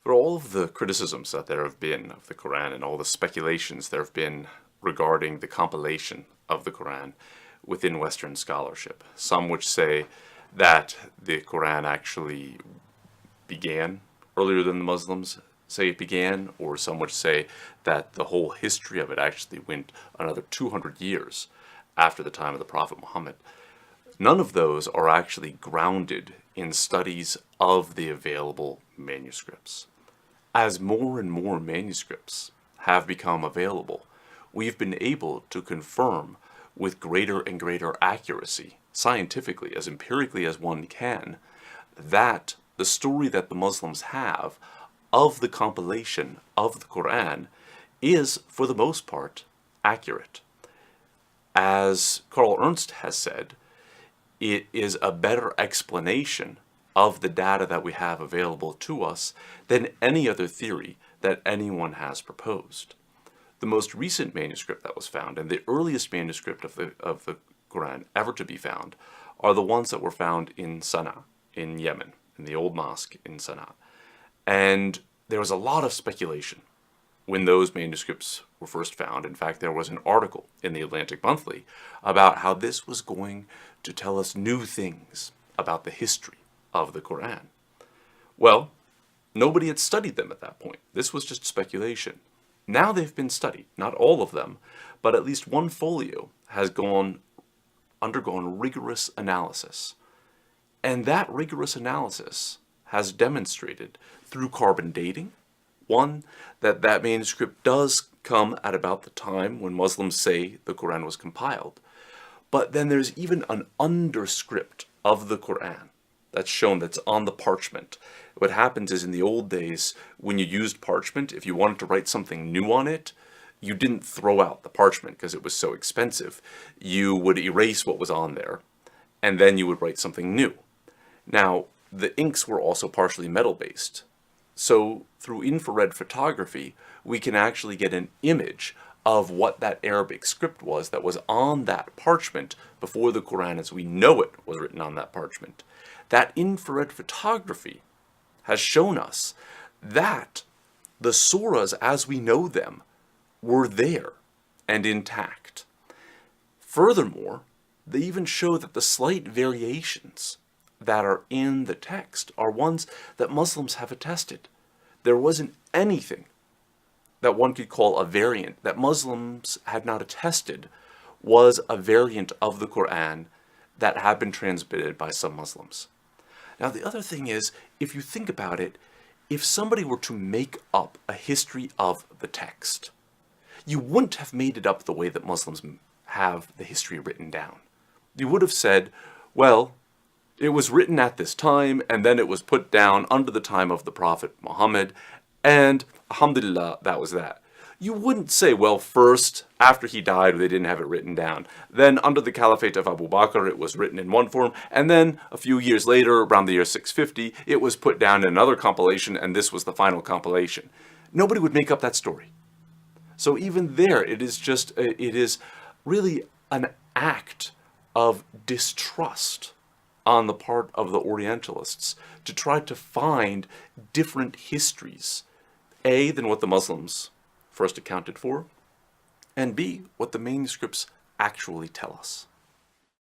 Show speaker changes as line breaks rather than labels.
For all of the criticisms that there have been of the Quran and all the speculations there have been regarding the compilation of the Quran within Western scholarship, some which say that the Quran actually began earlier than the Muslims say it began, or some which say that the whole history of it actually went another 200 years after the time of the Prophet Muhammad. None of those are actually grounded in studies of the available manuscripts. As more and more manuscripts have become available, we've been able to confirm with greater and greater accuracy, scientifically, as empirically as one can, that the story that the Muslims have of the compilation of the Quran is, for the most part, accurate. As Karl Ernst has said, it is a better explanation of the data that we have available to us than any other theory that anyone has proposed. The most recent manuscript that was found, and the earliest manuscript of the Quran ever to be found, are the ones that were found in Sana'a, in Yemen, in the old mosque in Sana'a. And there was a lot of speculation when those manuscripts were first found. In fact, there was an article in the Atlantic Monthly about how this was going to tell us new things about the history of the Quran. Well, nobody had studied them at that point. This was just speculation. Now they've been studied, not all of them, but at least one folio has undergone rigorous analysis. And that rigorous analysis has demonstrated through carbon dating, one, that manuscript does come at about the time when Muslims say the Quran was compiled. But then there's even an underscript of the Quran that's shown, that's on the parchment. What happens is, in the old days, when you used parchment, if you wanted to write something new on it, you didn't throw out the parchment because it was so expensive. You would erase what was on there, and then you would write something new. Now, the inks were also partially metal-based. So through infrared photography, we can actually get an image of what that Arabic script was that was on that parchment before the Quran as we know it was written on that parchment. That infrared photography has shown us that the surahs as we know them were there and intact. Furthermore, they even show that the slight variations that are in the text are ones that Muslims have attested. There wasn't anything that one could call a variant that Muslims had not attested was a variant of the Quran that had been transmitted by some Muslims. Now, the other thing is, if you think about it, if somebody were to make up a history of the text, you wouldn't have made it up the way that Muslims have the history written down. You would have said, well, it was written at this time, and then it was put down under the time of the Prophet Muhammad, and alhamdulillah, that was that. You wouldn't say, well, first, after he died, they didn't have it written down. Then, under the Caliphate of Abu Bakr, it was written in one form, and then, a few years later, around the year 650, it was put down in another compilation, and this was the final compilation. Nobody would make up that story. So even there, it is really an act of distrust on the part of the Orientalists to try to find different histories, A, than what the Muslims first accounted for, and B, what the manuscripts actually tell us.